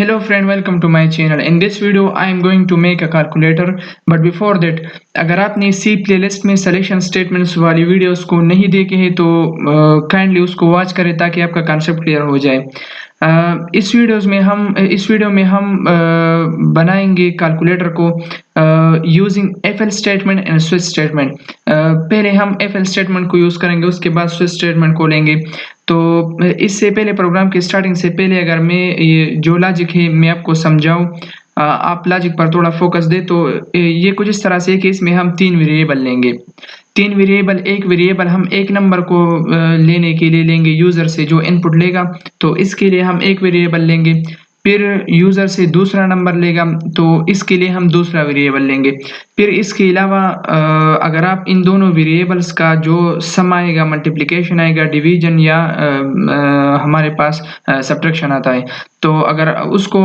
Hello friend, welcome to my channel. In this video, I am going to make a calculator. But before that, अगर आपने C playlist में selection statements वाली videos को नहीं देखे हैं तो काइंडली उसको वॉच करें ताकि आपका कॉन्सेप्ट क्लियर हो जाए। इस वीडियो में हम बनाएंगे कैलकुलेटर को using F L statement and switch statement. पहले हम एफ एल स्टेटमेंट को यूज़ करेंगे, उसके बाद स्विच स्टेटमेंट को लेंगे। तो इससे पहले प्रोग्राम की स्टार्टिंग से पहले अगर मैं ये जो लॉजिक है मैं आपको समझाऊं, आप लॉजिक पर थोड़ा फोकस दे तो ये कुछ इस तरह से है कि इसमें हम तीन वेरिएबल लेंगे। एक वेरिएबल हम एक नंबर को लेने के लिए लेंगे यूज़र से जो इनपुट लेगा, तो इसके लिए हम एक वेरिएबल लेंगे। फिर यूज़र से दूसरा नंबर लेगा तो इसके लिए हम दूसरा वेरिएबल लेंगे। फिर इसके अलावा अगर आप इन दोनों वेरिएबल्स का जो सम आएगा, मल्टीप्लिकेशन आएगा, डिवीजन या हमारे पास सब्ट्रैक्शन आता है, तो अगर उसको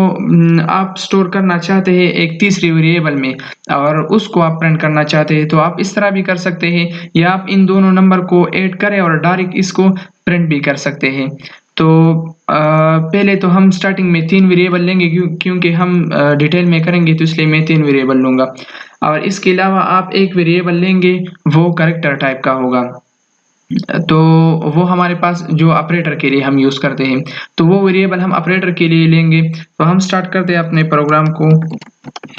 आप स्टोर करना चाहते हैं एक तीसरी वेरिएबल में और उसको आप प्रिंट करना चाहते हैं तो आप इस तरह भी कर सकते हैं, या आप इन दोनों नंबर को ऐड करें और डायरेक्ट इसको प्रिंट भी कर सकते हैं। तो पहले तो हम स्टार्टिंग में तीन वेरिएबल लेंगे क्योंकि हम डिटेल में करेंगे तो इसलिए मैं तीन वेरिएबल लूँगा। और इसके अलावा आप एक वेरिएबल लेंगे, वो कैरेक्टर टाइप का होगा, तो वो हमारे पास जो ऑपरेटर के लिए हम यूज़ करते हैं, तो वो वेरिएबल हम ऑपरेटर के लिए लेंगे। तो हम स्टार्ट करते हैं अपने प्रोग्राम को।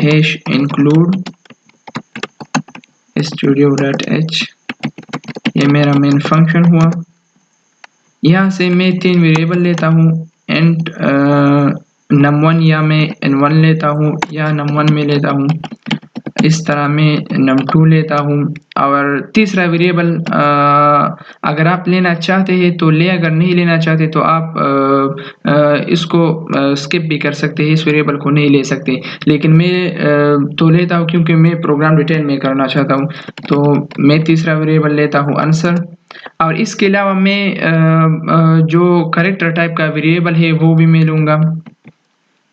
हैश इंक्लूड studio.h, ये मेरा मेन फंक्शन हुआ। यहाँ से मैं तीन वेरिएबल लेता हूँ, एंड num1 या मैं n1 लेता हूँ या num1 में लेता हूँ, इस तरह मैं num2 लेता हूँ। और तीसरा वेरिएबल अगर आप लेना चाहते हैं तो ले, अगर नहीं लेना चाहते तो आप इसको स्किप भी कर सकते हैं, इस वेरिएबल को नहीं ले सकते। लेकिन मैं तो लेता हूँ क्योंकि मैं प्रोग्राम डिटेल में करना चाहता हूँ, तो मैं तीसरा वेरिएबल लेता हूँ आंसर। और इसके अलावा मैं जो कैरेक्टर टाइप का वेरिएबल है वो भी मैं लूँगा,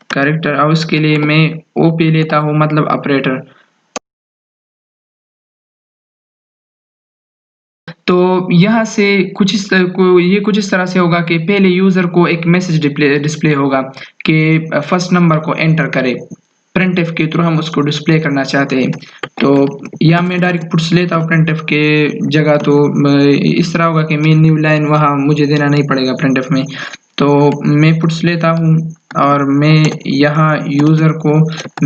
कैरेक्टर, और उसके लिए मैं ओपी लेता हूँ, मतलब ऑपरेटर। तो यहाँ से ये कुछ इस तरह से होगा कि पहले यूज़र को एक मैसेज डिस्प्ले होगा कि फर्स्ट नंबर को एंटर करे। प्रिंटफ के थ्रू हम उसको डिस्प्ले करना चाहते हैं, तो या मैं डायरेक्ट पुट्स लेता हूँ प्रिंटफ के जगह। तो इस तरह होगा कि मेन न्यू लाइन वहाँ मुझे देना नहीं पड़ेगा प्रिंटफ में, तो मैं पुट्स लेता हूँ और मैं यहाँ यूज़र को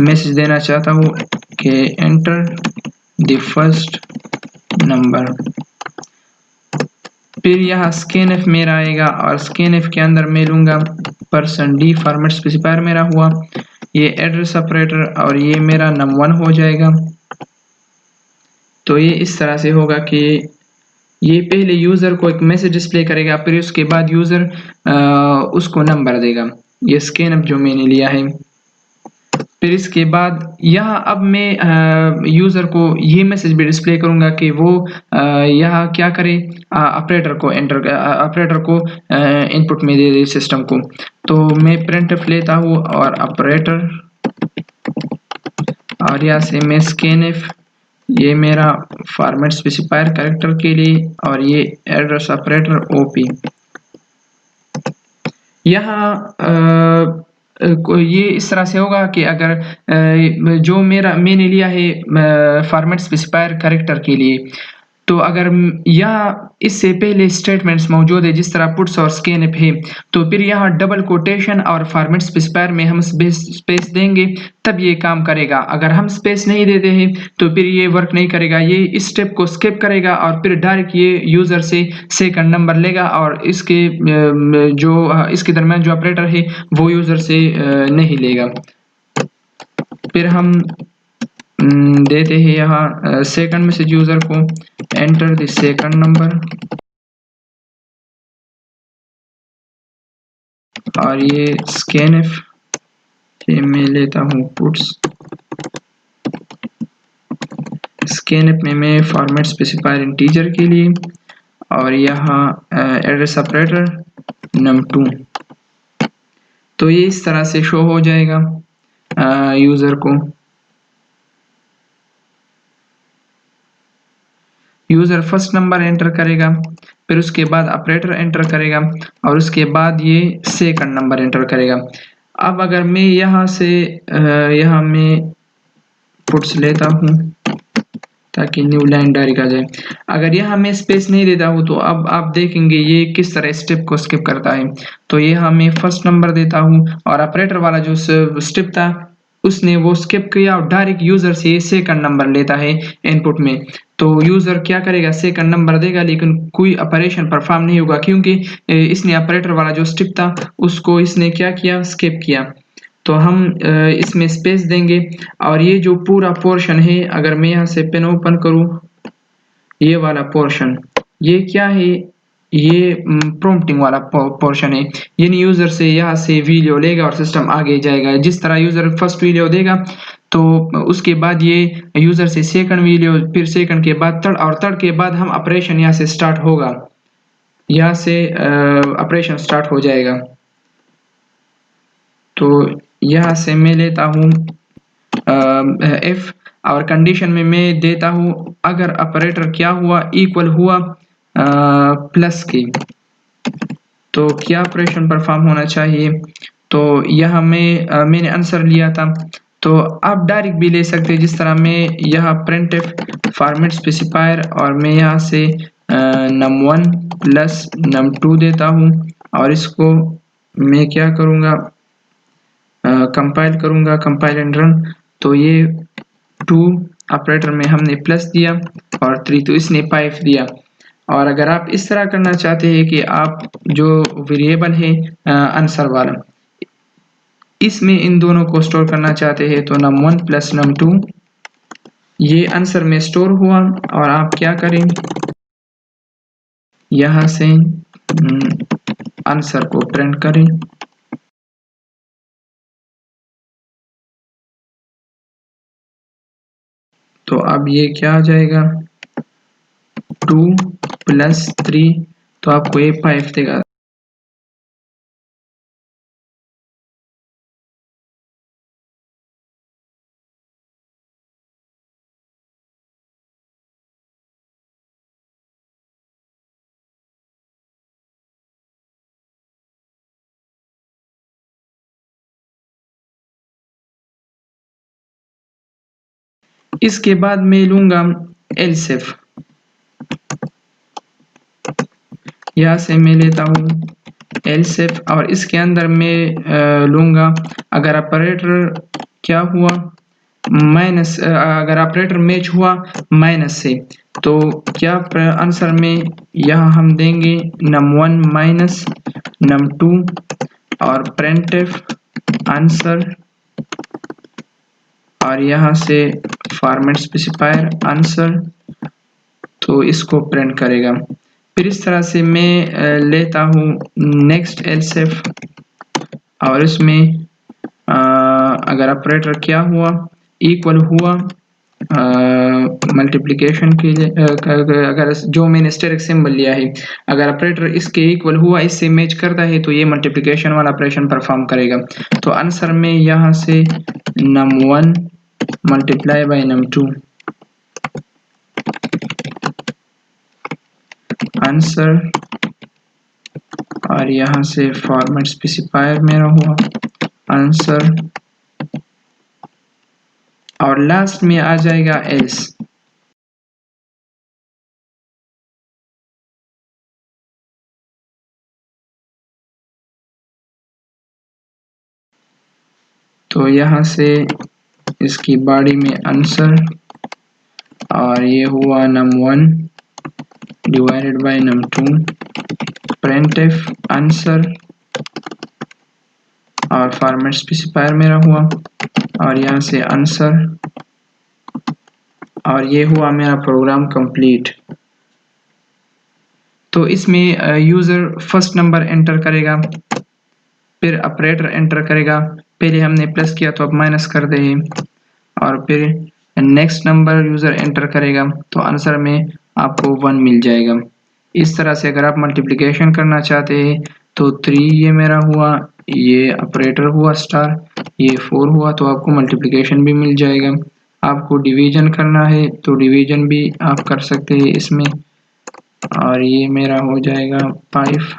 मैसेज देना चाहता हूँ कि एंटर द फर्स्ट नंबर। फिर यहाँ स्कैनफ मेरा आएगा और स्कैनफ के अंदर मैं लूँगा %d, फॉर्मेट स्पेसिफायर मेरा हुआ, ये एड्रेस ऑपरेटर, और ये मेरा num1 हो जाएगा। तो ये इस तरह से होगा कि ये पहले यूज़र को एक मैसेज डिस्प्ले करेगा, फिर उसके बाद यूज़र उसको नंबर देगा, ये स्कैनफ जो मैंने लिया है। फिर इसके बाद यहाँ अब मैं यूज़र को ये मैसेज भी डिस्प्ले करूँगा कि वो यहाँ क्या करे, ऑपरेटर को इनपुट में दे दे सिस्टम को। तो मैं प्रिंटफ लेता हूँ और ऑपरेटर, और यहाँ से मैं स्कैनफ, ये मेरा फॉर्मेट स्पेसिफायर कैरेक्टर के लिए, और ये एड्रेस ऑपरेटर ओपी। यहाँ ये इस तरह से होगा कि अगर जो मैंने लिया है फॉर्मेट स्पेसिफायर कैरेक्टर के लिए, तो अगर यहाँ इससे पहले स्टेटमेंट्स मौजूद है जिस तरह पुट्स और स्कैनफ है, तो फिर यहाँ डबल कोटेशन और फॉर्मेट स्पेसिफायर में हम स्पेस देंगे तब ये काम करेगा। अगर हम स्पेस नहीं देते हैं तो फिर ये वर्क नहीं करेगा, ये इस स्टेप को स्किप करेगा और फिर डायरेक्ट ये यूज़र से सेकंड नंबर लेगा, और इसके दरम्यान जो ऑपरेटर है वो यूज़र से नहीं लेगा। फिर हम देते हैं यहाँ सेकंड मैसेज यूज़र को, एंटर द सेकंड नंबर, और ये स्कैनफ से मैं लेता हूँ पुट्स। स्कैनफ में मैं फॉर्मेट स्पेसिफायर इंटीजर के लिए, और यहाँ एड्रेस ऑपरेटर num2। तो ये इस तरह से शो हो जाएगा यूज़र को। यूज़र फर्स्ट नंबर एंटर करेगा, फिर उसके बाद ऑपरेटर एंटर करेगा, और उसके बाद ये सेकंड नंबर एंटर करेगा। अब अगर मैं यहाँ से यहाँ मैं पुट्स लेता हूँ ताकि न्यू लाइन डायरेक्ट आ जाए। अगर यहाँ मैं स्पेस नहीं देता हूँ तो अब आप देखेंगे ये किस तरह स्टेप को स्किप करता है। तो यहाँ मैं फर्स्ट नंबर देता हूँ और ऑपरेटर वाला जो स्टेप था उसने वो स्किप किया और डायरेक्ट यूजर से सेकंड नंबर लेता है इनपुट में। तो यूजर क्या करेगा, सेकंड नंबर देगा लेकिन कोई ऑपरेशन परफॉर्म नहीं होगा क्योंकि इसने ऑपरेटर वाला जो स्टेप था उसको इसने क्या किया, स्किप किया। तो हम इसमें स्पेस देंगे और ये जो पूरा पोर्शन है अगर मैं यहाँ से पेन ओपन करूँ, ये वाला पोर्शन ये क्या है, ये प्रॉम्प्टिंग वाला पोर्शन है। यानी यूजर से यहाँ से वैल्यू लेगा और सिस्टम आगे जाएगा। जिस तरह यूजर फर्स्ट वैल्यू देगा तो उसके बाद ये यूजर से सेकंड वैल्यू, फिर सेकंड के बाद थर्ड और थर्ड के बाद हम ऑपरेशन यहाँ से स्टार्ट होगा, यहाँ से ऑपरेशन स्टार्ट हो जाएगा। तो यहाँ से मैं लेता हूँ एफ और कंडीशन में मैं देता हूँ अगर ऑपरेटर क्या हुआ, इक्वल हुआ प्लस के, तो क्या ऑपरेशन परफॉर्म होना चाहिए। तो यहाँ मैंने आंसर लिया था। तो आप डायरेक्ट भी ले सकते हैं, जिस तरह मैं यहाँ printf फॉर्मेट स्पेसिफायर और मैं यहाँ से num1 प्लस num2 देता हूँ और इसको मैं क्या करूँगा, कंपाइल करूँगा, कंपाइल एंड रन। तो ये 2 ऑपरेटर में हमने प्लस दिया और 3 तो इसने 5 दिया। और अगर आप इस तरह करना चाहते हैं कि आप जो वेरिएबल है आंसर वाला, इसमें इन दोनों को स्टोर करना चाहते हैं तो num1 प्लस num2 ये आंसर में स्टोर हुआ और आप क्या करें, यहाँ से आंसर को प्रिंट करें। तो अब ये क्या आ जाएगा, 2 प्लस 3 तो आपको ये 5 देगा। इसके बाद मैं लूंगा एल्सेफ, यहाँ से मैं लेता हूँ एल्सेफ और इसके अंदर मैं लूंगा अगर ऑपरेटर क्या हुआ माइनस, अगर ऑपरेटर मैच हुआ माइनस से तो क्या आंसर में यहाँ हम देंगे num1 माइनस num2 और printf आंसर और यहाँ से फॉर्मेट स्पेसिफायर आंसर, तो इसको प्रिंट करेगा। फिर इस तरह से मैं लेता हूँ नेक्स्ट एल्सेफ और इसमें अगर ऑपरेटर क्या हुआ, इक्वल हुआ मल्टीप्लिकेशन के लिए, अगर जो मैंने स्टेरिक सिंबल लिया है अगर ऑपरेटर इसके इक्वल हुआ, इससे मैच करता है तो ये मल्टीप्लिकेशन वाला ऑपरेशन परफॉर्म करेगा। तो आंसर में यहाँ से num1 multiply by num2 answer और यहाँ से फॉर्मेट स्पेसिफायर मेरा हुआ आंसर और लास्ट में आ जाएगा एल्स। तो यहाँ से इसकी बॉडी में आंसर और ये हुआ num1 divided by num2 printf answer और फॉर्मेट स्पेसिफायर मेरा हुआ और यहाँ से आंसर और ये हुआ मेरा प्रोग्राम कंप्लीट। तो इसमें यूज़र फर्स्ट नंबर एंटर करेगा, फिर ऑपरेटर एंटर करेगा, पहले हमने प्लस किया तो अब माइनस कर दे और फिर नेक्स्ट नंबर यूज़र एंटर करेगा तो आंसर में आपको 1 मिल जाएगा। इस तरह से अगर आप मल्टीप्लिकेशन करना चाहते हैं तो 3 ये मेरा हुआ, ये ऑपरेटर हुआ स्टार, ये 4 हुआ तो आपको मल्टीप्लिकेशन भी मिल जाएगा। आपको डिवीजन करना है तो डिवीजन भी आप कर सकते हैं इसमें और ये मेरा हो जाएगा 5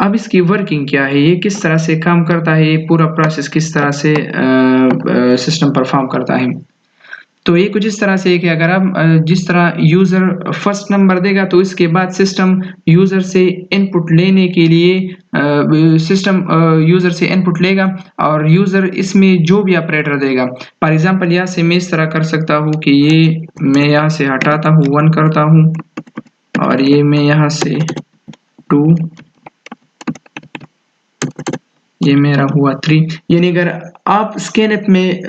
अब इसकी वर्किंग क्या है, ये किस तरह से काम करता है, ये पूरा प्रोसेस किस तरह से सिस्टम परफॉर्म करता है। तो ये कुछ इस तरह से है कि अगर आप जिस तरह यूज़र फर्स्ट नंबर देगा तो इसके बाद सिस्टम यूज़र से इनपुट लेने के लिए सिस्टम यूज़र से इनपुट लेगा और यूज़र इसमें जो भी ऑपरेटर देगा। फॉर एग्जांपल यहाँ से मैं इस तरह कर सकता हूँ कि ये मैं यहाँ से हटाता हूँ 1 करता हूँ और ये मैं यहाँ से 2, ये मेरा हुआ 3। यानी अगर आप स्कैनफ में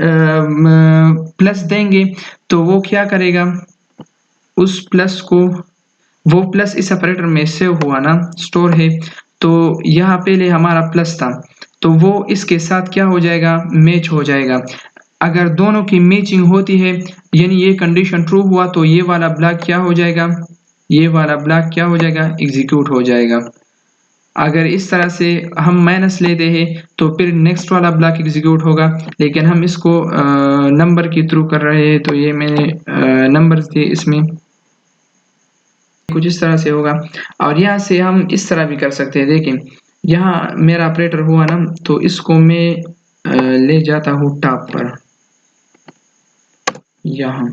प्लस देंगे तो वो क्या करेगा, उस प्लस को, वो प्लस इस ऑपरेटर में सेव हुआ ना, स्टोर है, तो यहाँ पहले हमारा प्लस था तो वो इसके साथ क्या हो जाएगा, मैच हो जाएगा। अगर दोनों की मैचिंग होती है यानी ये कंडीशन ट्रू हुआ तो ये वाला ब्लॉक क्या हो जाएगा, ये वाला ब्लॉक क्या हो जाएगा, एग्जीक्यूट हो जाएगा। अगर इस तरह से हम माइनस लेते हैं तो फिर नेक्स्ट वाला ब्लॉक एग्जीक्यूट होगा, लेकिन हम इसको नंबर के थ्रू कर रहे हैं तो ये मैंने नंबर्स दिए इसमें, कुछ इस तरह से होगा। और यहाँ से हम इस तरह भी कर सकते हैं, देखें यहाँ मेरा ऑपरेटर हुआ ना, तो इसको मैं ले जाता हूँ टॉप पर, यहाँ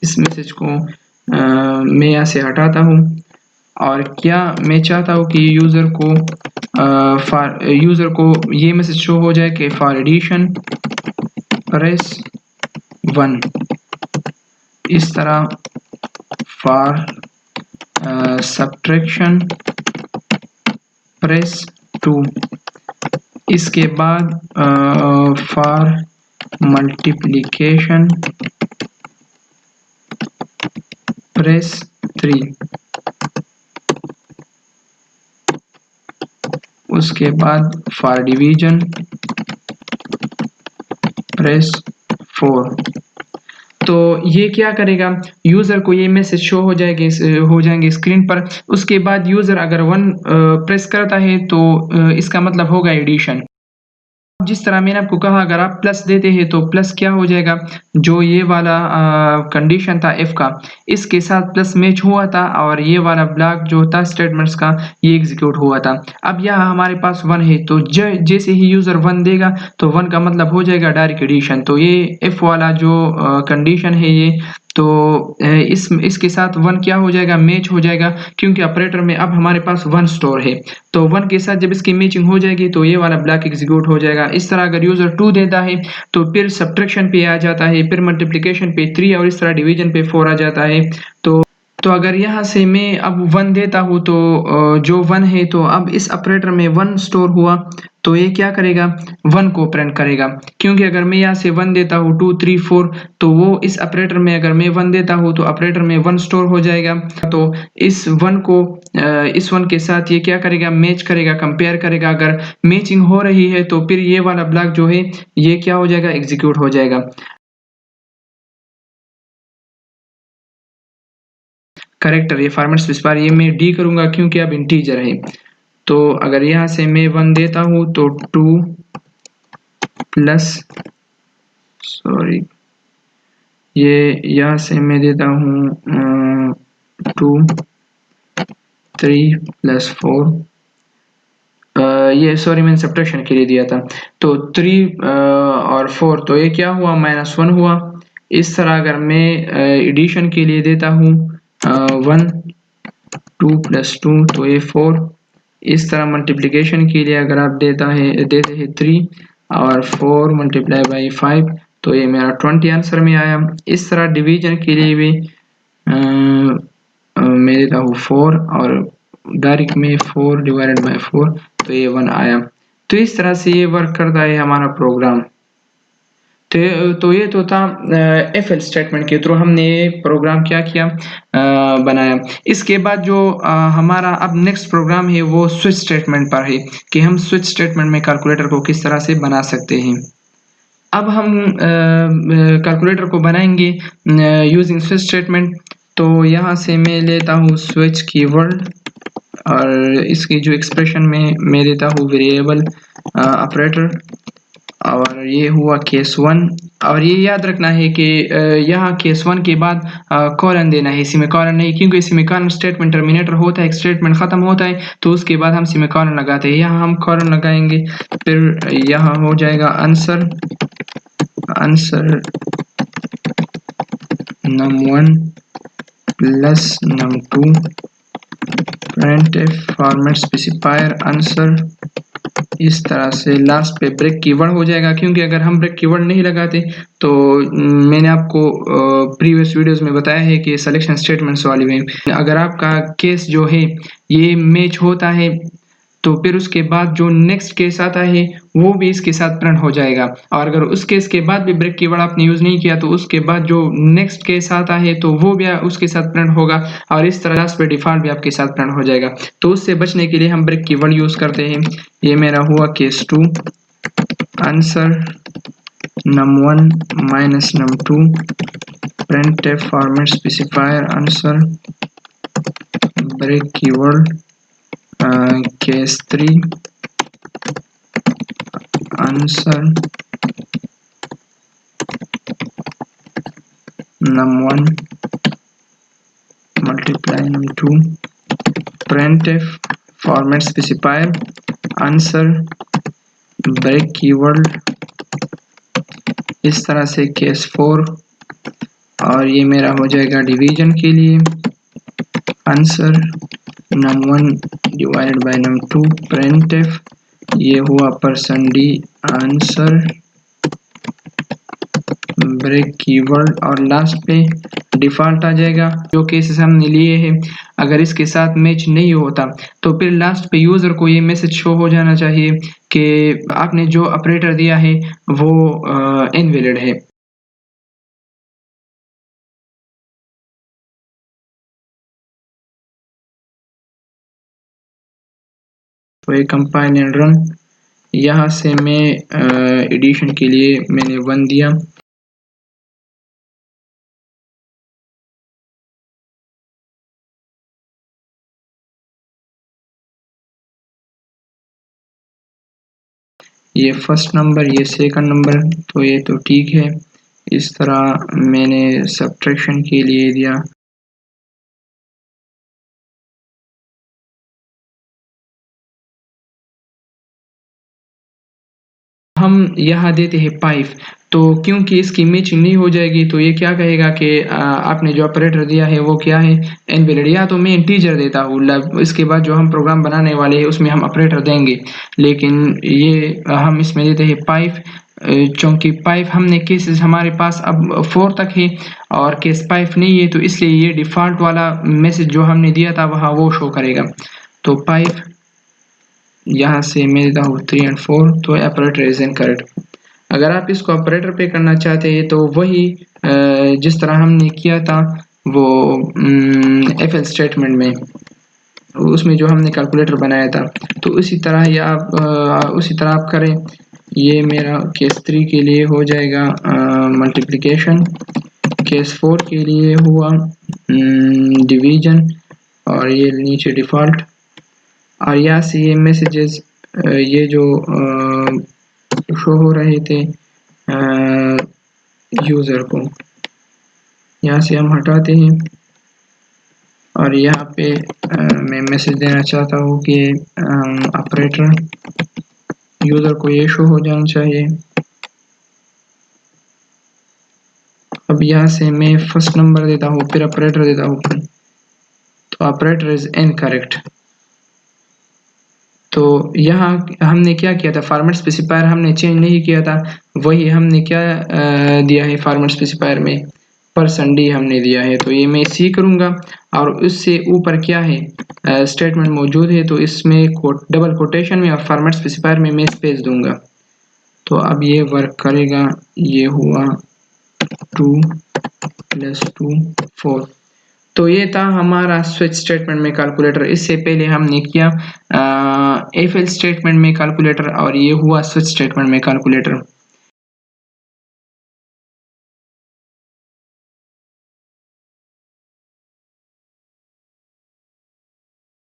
इस मैसेज को मैं यहाँ से हटाता हूँ और क्या मैं चाहता हूँ कि यूज़र को ये मैसेज शो हो जाए कि फॉर एडिशन प्रेस 1, इस तरह फॉर सब्ट्रैक्शन प्रेस 2, इसके बाद फॉर मल्टीप्लिकेशन प्रेस 3, उसके बाद फॉर डिवीजन प्रेस 4। तो ये क्या करेगा, यूज़र को ये मैसेज शो हो जाएंगे स्क्रीन पर। उसके बाद यूज़र अगर 1 प्रेस करता है तो इसका मतलब होगा एडिशन। जिस तरह मैंने आपको कहा अगर आप प्लस देते हैं तो प्लस क्या हो जाएगा, जो ये वाला कंडीशन था एफ का, इसके साथ प्लस मैच हुआ था और ये वाला ब्लॉक जो था स्टेटमेंट्स का ये एग्जीक्यूट हुआ था। अब यहाँ हमारे पास 1 है तो जैसे ही यूज़र 1 देगा तो 1 का मतलब हो जाएगा डायरेक्ट एडिशन। तो ये एफ वाला जो कंडीशन है ये, तो इसके साथ 1 क्या हो जाएगा, मैच हो जाएगा, क्योंकि ऑपरेटर में अब हमारे पास 1 स्टोर है। तो 1 के साथ जब इसकी मैचिंग हो जाएगी तो ये वाला ब्लॉक एग्जीक्यूट हो जाएगा। इस तरह अगर यूज़र 2 देता है तो फिर सब्ट्रैक्शन पे आ जाता है, फिर मल्टीप्लिकेशन पे 3 और इस तरह डिवीजन पे 4 आ जाता है। तो अगर यहाँ से मैं अब 1 देता हूँ तो जो 1 है तो अब इस ऑपरेटर में 1 स्टोर हुआ तो ये क्या करेगा, 1 को प्रिंट करेगा, क्योंकि अगर मैं यहाँ से 1 देता हूँ 2 3 4 तो वो इस ऑपरेटर में अगर मैं 1 देता हूँ तो ऑपरेटर में 1 स्टोर हो जाएगा। तो इस 1 को इस 1 के साथ ये क्या करेगा, मैच करेगा, कंपेयर करेगा। अगर मैचिंग हो रही है तो फिर ये वाला ब्लॉक जो है ये क्या हो जाएगा, एग्जीक्यूट हो जाएगा। करेक्टर ये फॉर्मेट स्पेसिफायर ये मैं डी करूंगा क्योंकि अब इंटीजर है। तो अगर यहाँ से मैं 1 देता हूँ तो 2 प्लस, सॉरी, ये यहाँ से मैं देता हूँ 2 3 प्लस 4, ये सॉरी मैंने सब्ट्रैक्शन के लिए दिया था। तो 3 और 4 तो ये क्या हुआ, -1 हुआ। इस तरह अगर मैं एडिशन के लिए देता हूँ 1 2 प्लस 2 तो ये 4। इस तरह मल्टीप्लिकेशन के लिए अगर आप देते हैं 3 और 4 मल्टीप्लाई बाई 5 तो ये मेरा 20 आंसर में आया। इस तरह डिवीजन के लिए भी मैं देता हूँ 4 और डायरेक्ट में 4 डिवाइडेड बाई 4 तो ये 1 आया। तो इस तरह से ये वर्क करता है हमारा प्रोग्राम। तो ये तो था एफ एल स्टेटमेंट के थ्रू हमने ये प्रोग्राम क्या किया, बनाया। इसके बाद जो हमारा अब नेक्स्ट प्रोग्राम है वो स्विच स्टेटमेंट पर है कि हम स्विच स्टेटमेंट में कैलकुलेटर को किस तरह से बना सकते हैं। अब हम कैलकुलेटर को बनाएंगे यूजिंग स्विच स्टेटमेंट। तो यहाँ से मैं लेता हूँ स्विच कीवर्ड और इसकी जो एक्सप्रेशन में मैं देता हूँ वेरिएबल ऑपरेटर और ये हुआ केस 1। और ये याद रखना है कि यहाँ केस 1 के बाद कॉलन देना है, सेमीकोलन नहीं, क्योंकि सेमीकोलन स्टेटमेंट टर्मिनेटर होता है, एक स्टेटमेंट खत्म होता है तो उसके बाद हम सेमीकोलन लगाते हैं। यहाँ हम कॉलन लगाएंगे, फिर यहाँ हो जाएगा answer num1 plus num2 printf format specifier answer. इस तरह से लास्ट पे ब्रेक कीवर्ड हो जाएगा, क्योंकि अगर हम ब्रेक कीवर्ड नहीं लगाते तो मैंने आपको प्रीवियस वीडियोस में बताया है कि सिलेक्शन स्टेटमेंट्स वाली में अगर आपका केस जो है ये मैच होता है तो फिर उसके बाद जो नेक्स्ट केस आता है वो भी इसके साथ प्रिंट हो जाएगा। और अगर उस केस के बाद भी ब्रेक कीवर्ड आपने यूज नहीं किया तो उसके बाद जो नेक्स्ट केस आता है तो वो भी उसके साथ प्रिंट होगा, और इस तरह लास्ट पे डिफॉल्ट भी आपके साथ प्रिंट हो जाएगा। तो उससे बचने के लिए हम ब्रेक कीवर्ड यूज करते हैं। ये मेरा हुआ case 2, answer num1 minus num2 printf format specifier answer break keyword case 3 answer num1 multiply num2 printf format specifier answer break keyword. इस तरह से केस 4, और ये मेरा हो जाएगा डिवीजन के लिए answer num1 divided by num2 printf। ये हुआ %d आंसर ब्रेक कीवर्ड, और लास्ट पे डिफॉल्ट आ जाएगा। जो केसेस हमने लिए हैं अगर इसके साथ मैच नहीं होता तो फिर लास्ट पे यूजर को ये मैसेज शो हो जाना चाहिए कि आपने जो ऑपरेटर दिया है वो इनवैलिड है। तो ये कंपाइल एंड रन। यहाँ से मैं एडिशन के लिए मैंने 1 दिया। ये फर्स्ट नंबर, ये सेकंड नंबर, तो ये तो ठीक है। इस तरह मैंने सब्ट्रैक्शन के लिए दिया। हम यहाँ देते हैं 5, तो क्योंकि इसकी मैचिंग नहीं हो जाएगी तो ये क्या कहेगा कि आपने जो ऑपरेटर दिया है वो क्या है, इनवैलिड। या तो मैं इंटीजर देता हूँ, इसके बाद जो हम प्रोग्राम बनाने वाले हैं उसमें हम ऑपरेटर देंगे, लेकिन ये हम इसमें देते हैं 5। चूंकि 5 हमने केसेस हमारे पास अब 4 तक है और केस 5 नहीं है, तो इसलिए ये डिफ़ॉल्ट वाला मैसेज जो हमने दिया था वहाँ वो शो करेगा। तो 5 यहाँ से मैं देता हूँ 3 और 4, तो ऑपरेटर इज इनकरेक्ट। अगर आप इसको ऑपरेटर पे करना चाहते हैं तो वही जिस तरह हमने किया था वो एफएल स्टेटमेंट में, उसमें जो हमने कैलकुलेटर बनाया था, तो उसी तरह ही आप उसी तरह आप करें। ये मेरा केस 3 के लिए हो जाएगा मल्टीप्लिकेशन, केस 4 के लिए हुआ डिवीजन, और ये नीचे डिफ़ॉल्ट। और यहाँ से ये मैसेजेस ये जो शो हो रहे थे यूज़र को, यहाँ से हम हटाते हैं। और यहाँ पे मैं मैसेज देना चाहता हूँ कि ऑपरेटर यूज़र को ये शो हो जाना चाहिए। अब यहाँ से मैं फर्स्ट नंबर देता हूँ, फिर ऑपरेटर देता हूँ, तो ऑपरेटर इज इनकरेक्ट। तो यहाँ हमने क्या किया था, फॉर्मेट स्पेसिफायर हमने चेंज नहीं किया था, वही हमने क्या दिया है फॉर्मेट स्पेसिफायर में %d हमने दिया है। तो ये मैं सी करूँगा और उससे ऊपर क्या है स्टेटमेंट मौजूद है, तो इसमें डबल कोटेशन में और फॉर्मेट स्पेसिफायर में मैं स्पेस दूंगा। तो अब ये वर्क करेगा। ये हुआ 2 + 2 4। तो ये था हमारा स्विच स्टेटमेंट में कैलकुलेटर। इससे पहले हमने किया एफ एल स्टेटमेंट में कैलकुलेटर, और ये हुआ स्विच स्टेटमेंट में कैलकुलेटर।